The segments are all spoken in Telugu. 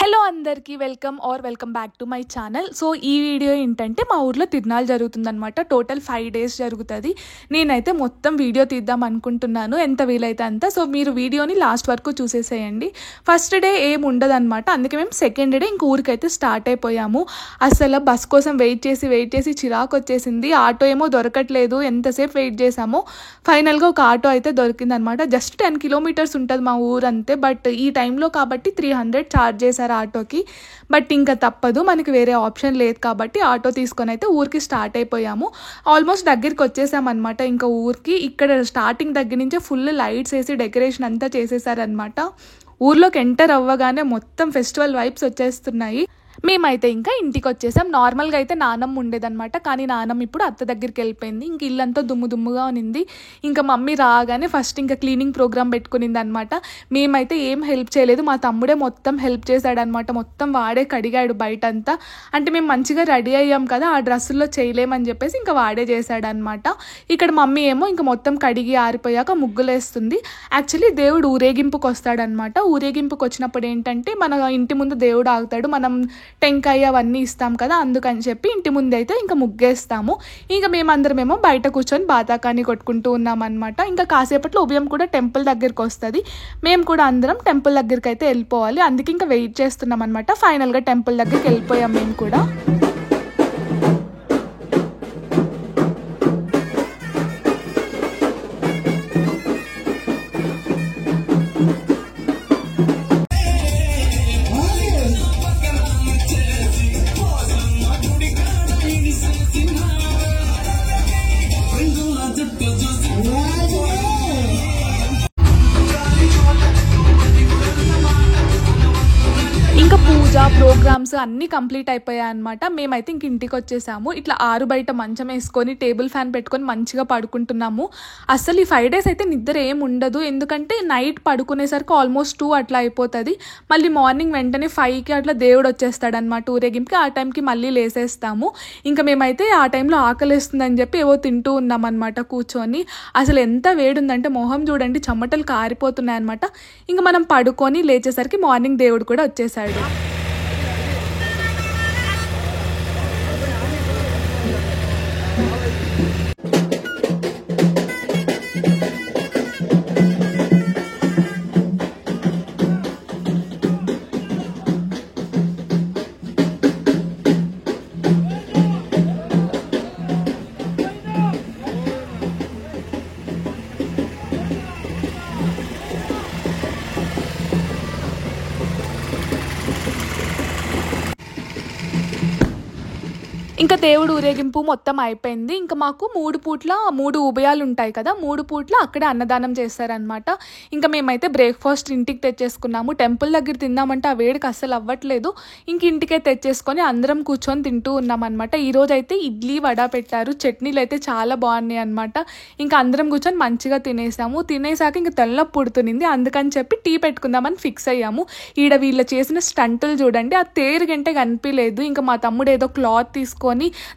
హలో అందరికీ welcome back to my channel. So ఈ వీడియో ఏంటంటే మా ఊర్లో తిరునాళ్ళు జరుగుతుందనమాట. టోటల్ 5 days జరుగుతుంది. నేనైతే మొత్తం వీడియో తీద్దాం అనుకుంటున్నాను, ఎంత వీలైతే అంత. సో మీరు వీడియోని లాస్ట్ వరకు చూసేసేయండి. ఫస్ట్ డే ఏం ఉండదన్నమాట, అందుకే మేము సెకండ్ డే ఇంక ఊరికైతే స్టార్ట్ అయిపోయాము. అసలు బస్ కోసం వెయిట్ చేసి చిరాకు వచ్చేసింది. ఆటో ఏమో దొరకట్లేదు, ఎంతసేపు వెయిట్ చేసామో ఫైనల్గా ఒక ఆటో అయితే దొరికిందనమాట. జస్ట్ 10 kilometers ఉంటుంది మా ఊరంతే. బట్ ఈ టైంలో కాబట్టి 300 ఛార్జ్ చేశారు ఆటోకి. బట్ ఇంకా తప్పదు, మనకి వేరే ఆప్షన్ లేదు కాబట్టి ఆటో తీసుకొని అయితే ఊరికి స్టార్ట్ అయిపోయాము. ఆల్మోస్ట్ దగ్గరికి వచ్చేసామన్నమాట ఇంకా ఊరికి. ఇక్కడ స్టార్టింగ్ దగ్గర నుంచే ఫుల్ లైట్స్ వేసి డెకరేషన్ అంతా చేసేసారనమాట. ఊర్లోకి ఎంటర్ అవ్వగానే మొత్తం ఫెస్టివల్ వైబ్స్ వచ్చేస్తున్నాయి. మేమైతే ఇంకా ఇంటికి వచ్చేసాం. నార్మల్గా అయితే నానమ్మ ఉండేదన్నమాట, కానీ నానమ్మ ఇప్పుడు అత్త దగ్గరికి వెళ్ళిపోయింది. ఇంక ఇల్లంతా దుమ్ముగా ఉన్నింది. ఇంకా మమ్మీ రాగానే ఫస్ట్ ఇంకా క్లీనింగ్ ప్రోగ్రామ్ పెట్టుకునింది అనమాట. మేమైతే ఏం హెల్ప్ చేయలేదు, మా తమ్ముడే మొత్తం హెల్ప్ చేశాడనమాట. మొత్తం వాడే కడిగాడు బయటంతా. అంటే మేము మంచిగా రెడీ అయ్యాం కదా, ఆ డ్రెస్సుల్లో చేయలేమని చెప్పేసి ఇంకా వాడే చేశాడనమాట. ఇక్కడ మమ్మీ ఏమో ఇంకా మొత్తం కడిగి ఆరిపోయాక ముగ్గులేస్తుంది. యాక్చువల్లీ దేవుడు ఊరేగింపుకి వస్తాడనమాట. ఊరేగింపుకి వచ్చినప్పుడు ఏంటంటే మన ఇంటి ముందు దేవుడు ఆగుతాడు, మనం టెంకాయ అవన్నీ ఇస్తాం కదా, అందుకని చెప్పి ఇంటి ముందు అయితే ఇంకా ముగ్గేస్తాము. ఇంకా మేమందరమేమో బయట కూర్చొని బాతాకాని కొట్టుకుంటూ ఉన్నాం అనమాట. ఇంకా కాసేపట్లో ఉదయం కూడా టెంపుల్ దగ్గరికి వస్తుంది. మేము కూడా అందరం టెంపుల్ దగ్గరికి అయితే వెళ్ళిపోవాలి, అందుకే ఇంకా వెయిట్ చేస్తున్నాం అనమాట. ఫైనల్గా టెంపుల్ దగ్గరికి వెళ్ళిపోయాం మేము కూడా. ఇంకా పూజ ప్రోగ్రామ్స్ అన్నీ కంప్లీట్ అయిపోయాయి అనమాట. మేమైతే ఇంక ఇంటికి వచ్చేసాము. ఇట్లా ఆరు బయట మంచం వేసుకొని టేబుల్ ఫ్యాన్ పెట్టుకొని మంచిగా పడుకుంటున్నాము. అసలు ఈ 5 days అయితే నిద్ర ఏం ఉండదు, ఎందుకంటే నైట్ పడుకునేసరికి ఆల్మోస్ట్ 2 అట్లా అయిపోతుంది. మళ్ళీ మార్నింగ్ వెంటనే 5కి అట్లా దేవుడు వచ్చేస్తాడనమాట ఊరేగింపుకి. ఆ టైంకి మళ్ళీ లేసేస్తాము. ఇంకా మేమైతే ఆ టైంలో ఆకలిస్తుందని చెప్పి ఏవో తింటూ ఉన్నాం అనమాట కూర్చొని. అసలు ఎంత వేడుందంటే మొహం చూడండి, చెమటలు కారిపోతున్నాయి అనమాట. ఇంకా మనం పడుకొని లేచేసరికి మార్నింగ్ దేవుడు కూడా వచ్చేసాడు. ఇంకా దేవుడు ఊరేగింపు మొత్తం అయిపోయింది. ఇంకా మాకు 3 పూట్ల 3 ఉభయాలు ఉంటాయి కదా, 3 పూట్ల అక్కడే అన్నదానం చేస్తారనమాట. ఇంకా మేమైతే బ్రేక్ఫాస్ట్ ఇంటికి తెచ్చేసుకున్నాము. టెంపుల్ దగ్గర తిందామంటే ఆ వేడికి అస్సలు అవ్వట్లేదు. ఇంక ఇంటికే తెచ్చేసుకొని అందరం కూర్చొని తింటూ ఉన్నామన్నమాట. ఈరోజు అయితే ఇడ్లీ వడ పెట్టారు, చట్నీలు అయితే చాలా బాగున్నాయి అనమాట. ఇంకా అందరం కూర్చొని మంచిగా తినేసాము. తినేసాక ఇంకా తెల్లపు పుడుతుంది, అందుకని చెప్పి టీ పెట్టుకుందామని ఫిక్స్ అయ్యాము. ఈడ వీళ్ళు చేసిన స్టంటులు చూడండి, ఆ తేరు గంటే కనిపించలేదు. ఇంకా మా తమ్ముడు ఏదో క్లాత్ తీసుకొని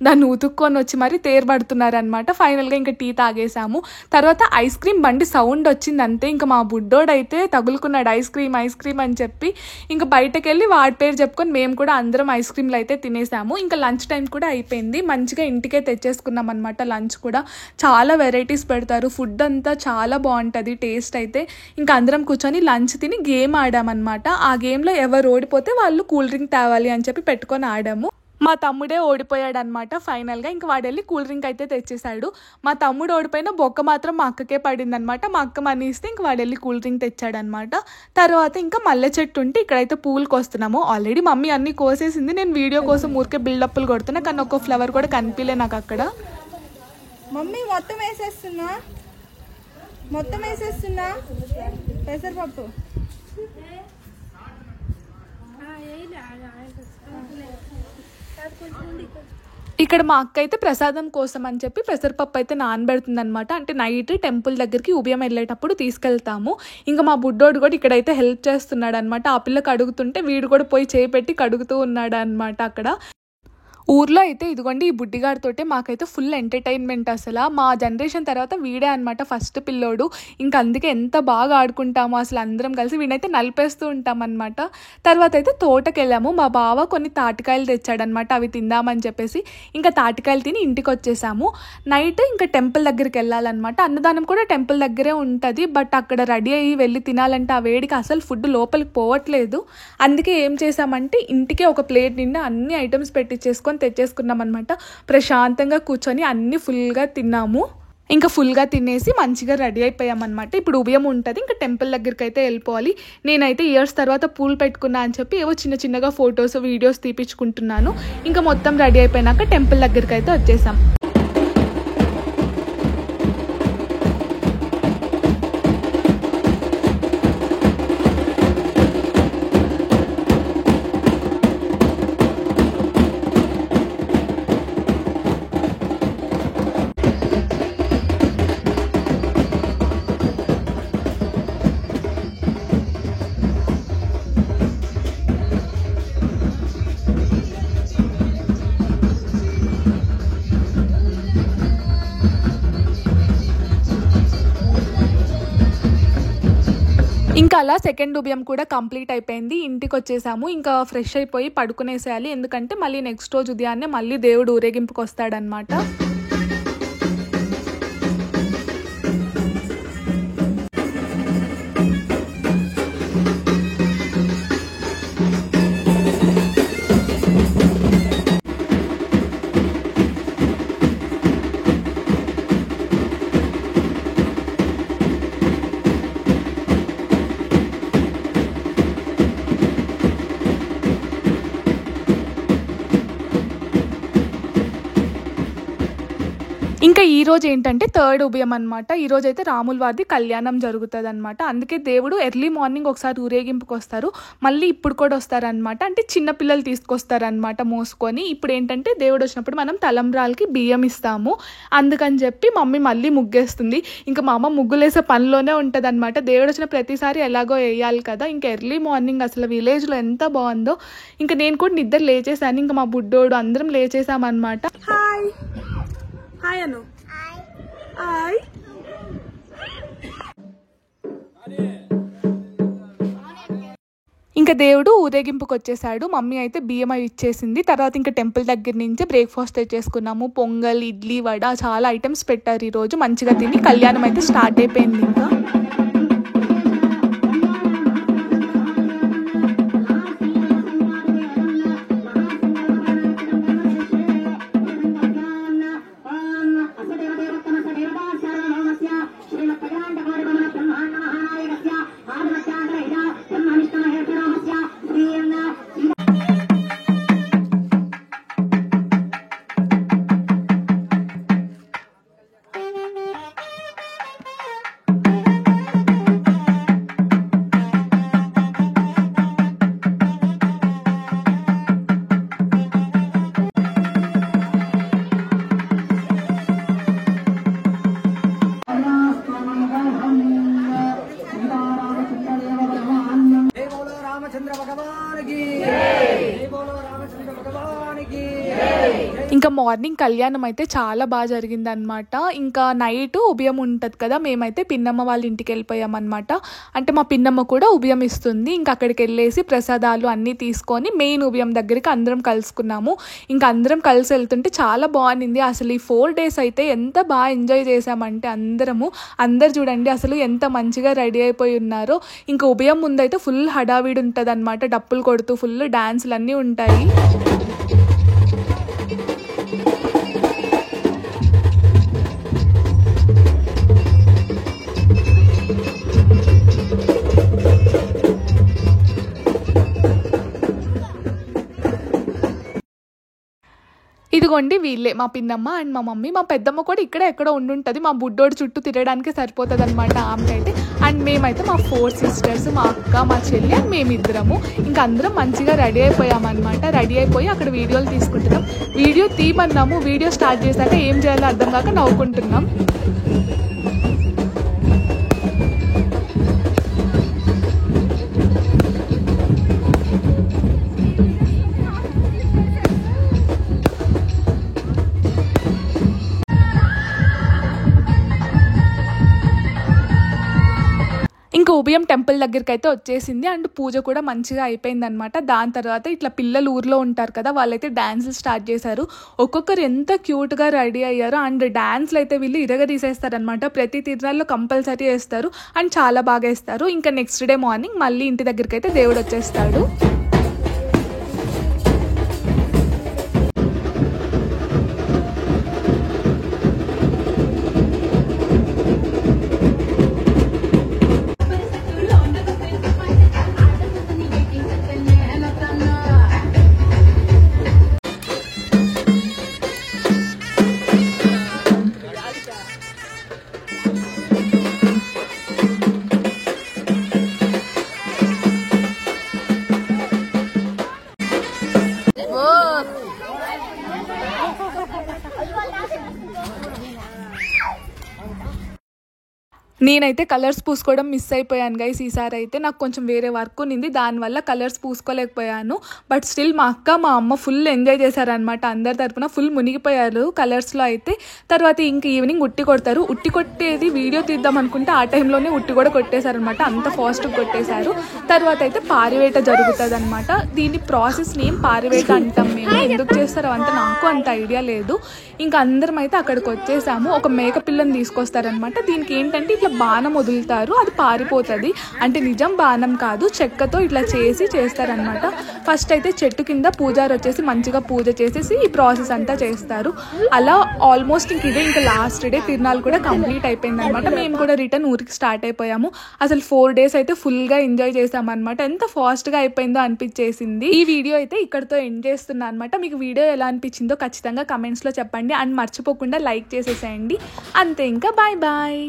దాన్ని ఉతుక్కొని వచ్చి మరి తేరబడుతున్నారనమాట. ఫైనల్గా ఇంకా టీ తాగేసాము. తర్వాత ఐస్ క్రీమ్ బండి సౌండ్ వచ్చింది అంతే. ఇంకా మా బుడ్డోడైతే తగులుకున్నాడు ఐస్ క్రీమ్ అని చెప్పి. ఇంకా బయటకు వెళ్ళి వాడి పేరు చెప్పుకొని మేము కూడా అందరం ఐస్ క్రీమ్లు అయితే తినేసాము. ఇంకా లంచ్ టైం కూడా అయిపోయింది. మంచిగా ఇంటికే తెచ్చేసుకున్నాం అనమాట. లంచ్ కూడా చాలా వెరైటీస్ పెడతారు, ఫుడ్ అంతా చాలా బాగుంటుంది టేస్ట్ అయితే. ఇంకా అందరం కూర్చొని లంచ్ తిని గేమ్ ఆడామన్నమాట. ఆ గేమ్లో ఎవరు ఓడిపోతే వాళ్ళు కూల్ డ్రింక్ తేవాలి అని చెప్పి పెట్టుకొని ఆడాము. మా తమ్ముడే ఓడిపోయాడు అనమాట. ఫైనల్గా ఇంకా వాడు వెళ్ళి కూల్ డ్రింక్ అయితే తెచ్చేసాడు. మా తమ్ముడు ఓడిపోయిన బొక్క మాత్రం మా అక్కకే పడింది అనమాట. మా అక్క మనీ ఇస్తే ఇంక వాడు వెళ్ళి కూల్ డ్రింక్ తెచ్చాడనమాట. తర్వాత ఇంకా మల్లె చెట్టు ఉంటే ఇక్కడైతే పూలకు వస్తున్నాము. ఆల్రెడీ మమ్మీ అన్ని కోసేసింది, నేను వీడియో కోసం ఊరికే బిల్డప్లు కొడుతున్నా, కానీ ఒక ఫ్లవర్ కూడా కనిపించలే నాకు అక్కడ. మమ్మీ మొత్తం వేసేస్తున్నా పెసరపప్పు. ఇక్కడ మా అక్క అయితే ప్రసాదం కోసం అని చెప్పి పెసరపప్పు అయితే నానబెడుతుంది అనమాట. అంటే నైట్ టెంపుల్ దగ్గరికి ఉదయం వెళ్ళేటప్పుడు తీసుకెళ్తాము. ఇంకా మా బుడ్డోడు కూడా ఇక్కడైతే హెల్ప్ చేస్తున్నాడు అనమాట. ఆ పిల్లకి అడుగుతుంటే వీడు కూడా పోయి చేయి పెట్టి కడుగుతూ ఉన్నాడు అనమాట అక్కడ. ఊర్లో అయితే ఇదిగోండి ఈ బుడ్డిగాడితోటే మాకైతే ఫుల్ ఎంటర్టైన్మెంట్. అసలు మా జనరేషన్ తర్వాత వీడే అనమాట ఫస్ట్ పిల్లోడు. ఇంకా అందుకే ఎంత బాగా ఆడుకుంటాము అసలు అందరం కలిసి. వీడైతే నలిపేస్తూ ఉంటాం అనమాట. తర్వాత అయితే తోటకి వెళ్ళాము. మా బావ కొన్ని తాటికాయలు తెచ్చాడనమాట, అవి తిందామని చెప్పేసి ఇంకా తాటికాయలు తిని ఇంటికి వచ్చేసాము. నైట్ ఇంకా టెంపుల్ దగ్గరికి వెళ్ళాలన్నమాట. అన్నదానం కూడా టెంపుల్ దగ్గరే ఉంటుంది. బట్ అక్కడ రెడీ అయ్యి వెళ్ళి తినాలంటే ఆ వేడికి అసలు ఫుడ్ లోపలికి పోవట్లేదు. అందుకే ఏం చేసామంటే ఇంటికే ఒక ప్లేట్ నిండా అన్ని ఐటమ్స్ పెట్టించేసుకొని తెచ్చేసుకున్నాం అనమాట. ప్రశాంతంగా కూర్చొని అన్ని ఫుల్గా తిన్నాము. ఇంకా ఫుల్గా తినేసి మంచిగా రెడీ అయిపోయామన్నమాట. ఇప్పుడు ఉదయం ఉంటుంది, ఇంకా టెంపుల్ దగ్గరికి అయితే వెళ్ళిపోవాలి. నేనైతే ఇయర్స్ తర్వాత పూలు పెట్టుకున్నా అని చెప్పి ఏవో చిన్న చిన్నగా ఫొటోస్ వీడియోస్ తీపించుకుంటున్నాను. ఇంకా మొత్తం రెడీ అయిపోయినాక టెంపుల్ దగ్గరికి అయితే వచ్చేసాం. ఇంకా అలా సెకండ్ ఉదయం కూడా కంప్లీట్ అయిపోయింది. ఇంటికి వచ్చేసాము. ఇంకా ఫ్రెష్ అయిపోయి పడుకునేసేయాలి, ఎందుకంటే మళ్ళీ నెక్స్ట్ రోజు ఉదయాన్నే మళ్ళీ దేవుడు ఊరేగింపుకి వస్తాడనమాట. ఇంకా ఈ రోజు ఏంటంటే థర్డ్ ఉదయం అనమాట. ఈరోజు అయితే రాముల వారి కళ్యాణం జరుగుతుంది అనమాట. అందుకే దేవుడు ఎర్లీ మార్నింగ్ ఒకసారి ఊరేగింపుకి వస్తారు, మళ్ళీ ఇప్పుడు కూడా వస్తారనమాట. అంటే చిన్నపిల్లలు తీసుకొస్తారనమాట మోసుకొని. ఇప్పుడు ఏంటంటే దేవుడు వచ్చినప్పుడు మనం తలంబ్రాలకి బియ్యం ఇస్తాము, అందుకని చెప్పి మమ్మీ మళ్ళీ ముగ్గేస్తుంది. ఇంకా మా అమ్మ ముగ్గులేసే పనిలోనే ఉంటుంది అనమాట. దేవుడు వచ్చిన ప్రతిసారి ఎలాగో వేయాలి కదా. ఇంకా ఎర్లీ మార్నింగ్ అసలు విలేజ్లో ఎంత బాగుందో. ఇంకా నేను కూడా నిద్ర లేచేసాను, ఇంకా మా బుడ్డోడు అందరం లేచేసామన్నమాట. హాయ్ హాయ్ అను. హాయ్. ఇంకా దేవుడు ఊరేగింపుకి వచ్చేసాడు. మమ్మీ అయితే బియ్యం అవి ఇచ్చేసింది. తర్వాత ఇంకా టెంపుల్ దగ్గర నుంచి బ్రేక్ఫాస్ట్ తెచ్చేసుకున్నాము. పొంగల్, ఇడ్లీ, వడ చాలా ఐటమ్స్ పెట్టారు ఈరోజు. మంచిగా తిని కళ్యాణం అయితే స్టార్ట్ అయిపోయింది. ఇంకా ఇంకా మార్నింగ్ కళ్యాణం అయితే చాలా బాగా జరిగిందనమాట. ఇంకా నైట్ ఉభయం ఉంటుంది కదా, మేమైతే పిన్నమ్మ వాళ్ళ ఇంటికి వెళ్ళిపోయామన్నమాట. అంటే మా పిన్నమ్మ కూడా ఉభయం ఇస్తుంది. ఇంకా అక్కడికి వెళ్ళేసి ప్రసాదాలు అన్నీ తీసుకొని మెయిన్ ఉభయం దగ్గరికి అందరం కలుసుకున్నాము. ఇంకా అందరం కలిసి వెళ్తుంటే చాలా బాగుంది. అసలు ఈ 4 days అయితే ఎంత బాగా ఎంజాయ్ చేసామంటే అందరు చూడండి అసలు ఎంత మంచిగా రెడీ అయిపోయి ఉన్నారో. ఇంకా ఉభయం ముందైతే ఫుల్ హడావిడి ఉంటుంది అనమాట. డప్పులు కొడుతూ ఫుల్ డాన్సులు అన్నీ ఉంటాయి. ఇదిగోండి వీళ్ళే మా పిన్నమ్మ అండ్ మా మమ్మీ. మా పెద్దమ్మ కూడా ఇక్కడ ఎక్కడో ఉండుంటుంది. మా బుడ్డోడు చుట్టూ తిరగడానికి సరిపోతుంది అనమాట ఆమెకైతే. అండ్ మేమైతే మా 4 sisters, మా అక్క, మా చెల్లి అండ్ మేమిద్దరము ఇంకా అందరం మంచిగా రెడీ అయిపోయామన్నమాట. రెడీ అయిపోయి అక్కడ వీడియోలు తీసుకుంటున్నాం. వీడియో తీయమన్నాము, వీడియో స్టార్ట్ చేశాక ఏం చేయాలో అర్థం కాక నవ్వుకుంటున్నాం. ఉభయం టెంపుల్ దగ్గరికి అయితే వచ్చేసింది అండ్ పూజ కూడా మంచిగా అయిపోయింది అనమాట. దాని తర్వాత ఇట్లా పిల్లలు ఊర్లో ఉంటారు కదా, వాళ్ళైతే డాన్సులు స్టార్ట్ చేశారు. ఒక్కొక్కరు ఎంత క్యూట్గా రెడీ అయ్యారు అండ్ డాన్స్లు అయితే వీళ్ళు ఇరగదీసేస్తారనమాట. ప్రతి తిరునాళ్ళలో కంపల్సరీ వేస్తారు అండ్ చాలా బాగా వేస్తారు. ఇంకా నెక్స్ట్ డే మార్నింగ్ మళ్ళీ ఇంటి దగ్గరికి అయితే దేవుడు వచ్చేస్తాడు. నేనైతే కలర్స్ పూసుకోవడం మిస్ అయిపోయాను గైస్. ఈసారి అయితే నాకు కొంచెం వేరే వర్క్ ఉన్నింది, దానివల్ల కలర్స్ పూసుకోలేకపోయాను. బట్ స్టిల్ మా అక్క మా అమ్మ ఫుల్ ఎంజాయ్ చేశారనమాట. అందరి తరపున ఫుల్ మునిగిపోయారు కలర్స్లో అయితే. తర్వాత ఇంక ఈవినింగ్ ఉట్టి కొడతారు. ఉట్టి కొట్టేది వీడియో తీద్దాం అనుకుంటే ఆ టైంలోనే ఉట్టి కూడా కొట్టేశారనమాట. అంత ఫాస్ట్గా కొట్టేశారు. తర్వాత అయితే పారివేట జరుగుతుంది అనమాట. దీని ప్రాసెస్ నేమ్ పారివేట అంటాం మేము. ఎందుకు చేస్తారో అంత నాకు అంత ఐడియా లేదు. ఇంకా అందరం అయితే అక్కడికి వచ్చేసాము. ఒక మేక పిల్లని తీసుకొస్తారనమాట. దీనికి ఏంటంటే ఇట్లా బాణం వదులుతారు, అది పారిపోతుంది. అంటే నిజం బాణం కాదు, చెక్కతో ఇట్లా చేస్తారనమాట. ఫస్ట్ అయితే చెట్టు కింద పూజారి వచ్చేసి మంచిగా పూజ చేసేసి ఈ ప్రాసెస్ అంతా చేస్తారు. అలా ఆల్మోస్ట్ ఇంకా లాస్ట్ డే తిరునాళ్ళు కూడా కంప్లీట్ అయిపోయింది అనమాట. మేము కూడా రిటర్న్ ఊరికి స్టార్ట్ అయిపోయాము. అసలు 4 days అయితే ఫుల్గా ఎంజాయ్ చేసామన్నమాట. ఎంత ఫాస్ట్గా అయిపోయిందో అనిపించేసింది. ఈ వీడియో అయితే ఇక్కడతో ఎండ్ చేస్తున్నాను అనమాట. మీకు వీడియో ఎలా అనిపించిందో ఖచ్చితంగా కమెంట్స్లో చెప్పండి అండ్ మర్చిపోకుండా లైక్ చేసేసేయండి. అంతే, ఇంకా బాయ్ బాయ్.